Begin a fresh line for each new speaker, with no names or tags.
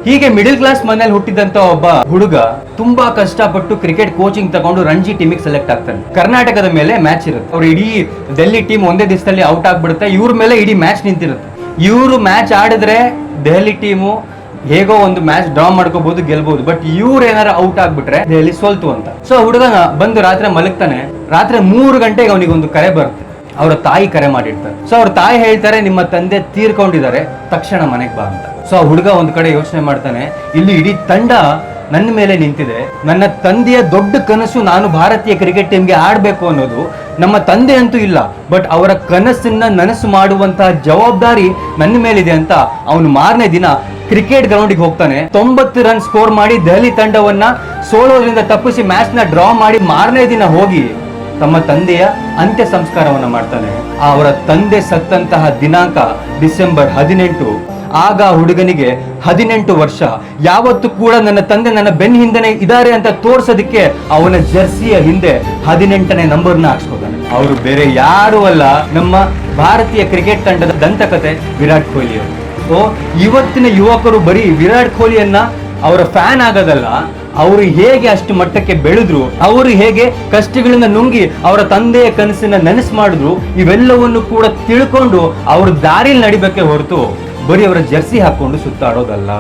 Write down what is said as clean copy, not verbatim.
ಹೀಗೆ middle class ಮನೇಲಿ ಹುಟ್ಟಿದಂತ ಒಬ್ಬ ಹುಡುಗ ತುಂಬಾ ಕಷ್ಟಪಟ್ಟು ಕ್ರಿಕೆಟ್ ಕೋಚಿಂಗ್ ತಗೊಂಡು ರಣಜಿ ಟೀಮಿಗೆ ಸೆಲೆಕ್ಟ್ ಆಗ್ತಾನೆ. ಕರ್ನಾಟಕದ ಮೇಲೆ ಮ್ಯಾಚ್ ಇರುತ್ತೆ, ಅವ್ರು ಇಡೀ ಡೆಲ್ಲಿ ಟೀಮ್ ಒಂದೇ ದಿವಸದಲ್ಲಿ ಔಟ್ ಆಗ್ಬಿಡುತ್ತೆ, ಇವ್ರ ಮೇಲೆ ಇಡೀ ಮ್ಯಾಚ್ ನಿಂತಿರುತ್ತೆ. ಇವರು ಮ್ಯಾಚ್ ಆಡಿದ್ರೆ ದೆಹಲಿ ಟೀಮು ಹೇಗೋ ಒಂದು ಮ್ಯಾಚ್ ಡ್ರಾ ಮಾಡ್ಕೋಬಹುದು, ಗೆಲ್ಬಹುದು. ಬಟ್ ಇವ್ರು ಏನಾರ ಔಟ್ ಆಗ್ಬಿಟ್ರೆ ದೆಹಲಿ ಸೋಲ್ತು ಅಂತ. ಸೊ ಹುಡುಗನ ಬಂದು ರಾತ್ರಿ ಮಲಗ್ತಾನೆ. ರಾತ್ರಿ 3 ಗಂಟೆಗೆ ಅವನಿಗೆ ಒಂದು ಕರೆ ಬರುತ್ತೆ. ಅವರ ತಾಯಿ ಕರೆ ಮಾಡಿರ್ತಾರೆ. ಸೊ ಅವ್ರ ತಾಯಿ ಹೇಳ್ತಾರೆ, ನಿಮ್ಮ ತಂದೆ ತೀರ್ಕೊಂಡಿದ್ದಾರೆ, ತಕ್ಷಣ ಮನೆಗೆ ಬಾ ಅಂತ. ಸೊ ಆ ಹುಡುಗ ಒಂದ್ ಕಡೆ ಯೋಚನೆ ಮಾಡ್ತಾನೆ, ಇಲ್ಲಿ ಇಡೀ ತಂಡ ನನ್ನ ಮೇಲೆ ನಿಂತಿದೆ, ನನ್ನ ತಂದೆಯ ದೊಡ್ಡ ಕನಸು ನಾನು ಭಾರತೀಯ ಕ್ರಿಕೆಟ್ ಟೀಮ್ಗೆ ಆಡ್ಬೇಕು ಅನ್ನೋದು. ನಮ್ಮ ತಂದೆ ಅಂತೂ ಇಲ್ಲ, ಬಟ್ ಅವರ ಕನಸನ್ನ ನನಸು ಮಾಡುವಂತಹ ಜವಾಬ್ದಾರಿ ನನ್ನ ಮೇಲಿದೆ ಅಂತ ಅವನು ಮಾರನೇ ದಿನ ಕ್ರಿಕೆಟ್ ಗ್ರೌಂಡಿಗೆ ಹೋಗ್ತಾನೆ. 90 ರನ್ ಸ್ಕೋರ್ ಮಾಡಿ ದೆಹಲಿ ತಂಡವನ್ನ ಸೋಲೋದ್ರಿಂದ ತಪ್ಪಿಸಿ ಮ್ಯಾಚ್ ನ ಡ್ರಾ ಮಾಡಿ ಮಾರನೇ ದಿನ ಹೋಗಿ ತಮ್ಮ ತಂದೆಯ ಅಂತ್ಯ ಸಂಸ್ಕಾರವನ್ನ ಮಾಡ್ತಾನೆ. ಅವರ ತಂದೆ ಸತ್ತಂತಹ ದಿನಾಂಕ ಡಿಸೆಂಬರ್ 18. ಆಗ ಹುಡುಗನಿಗೆ 18 ವರ್ಷ. ಯಾವತ್ತು ಕೂಡ ನನ್ನ ತಂದೆ ನನ್ನ ಬೆನ್ನ ಹಿಂದೆನೆ ಇದ್ದಾರೆ ಅಂತ ತೋರ್ಸೋದಕ್ಕೆ ಅವನ ಜರ್ಸಿಯ ಹಿಂದೆ 18ನೇ ನಂಬರ್ನ ಹಾಕ್ಸ್ಕೊತಾನೆ. ಅವರು ಬೇರೆ ಯಾರು ಅಲ್ಲ, ನಮ್ಮ ಭಾರತೀಯ ಕ್ರಿಕೆಟ್ ತಂಡದ ದಂತಕತೆ ವಿರಾಟ್ ಕೊಹ್ಲಿ ಅವರು. ಸೊ ಇವತ್ತಿನ ಯುವಕರು ಬರೀ ವಿರಾಟ್ ಕೊಹ್ಲಿಯನ್ನ ಅವರ ಫ್ಯಾನ್ ಆಗೋದಲ್ಲ, ಅವರು ಹೇಗೆ ಅಷ್ಟು ಮಟ್ಟಕ್ಕೆ ಬೆಳೆದ್ರು, ಅವರು ಹೇಗೆ ಕಷ್ಟಗಳಿಂದ ನುಂಗಿ ಅವರ ತಂದೆಯ ಕನಸನ್ನ ನೆನಸು ಮಾಡಿದ್ರು, ಇವೆಲ್ಲವನ್ನು ಕೂಡ ತಿಳ್ಕೊಂಡು ಅವ್ರ ದಾರಿಲಿ ನಡಿಬೇಕೆ ಹೊರತು ಬರೀ ಅವರ ಜರ್ಸಿ ಹಾಕೊಂಡು ಸುತ್ತಾಡೋದಲ್ಲ.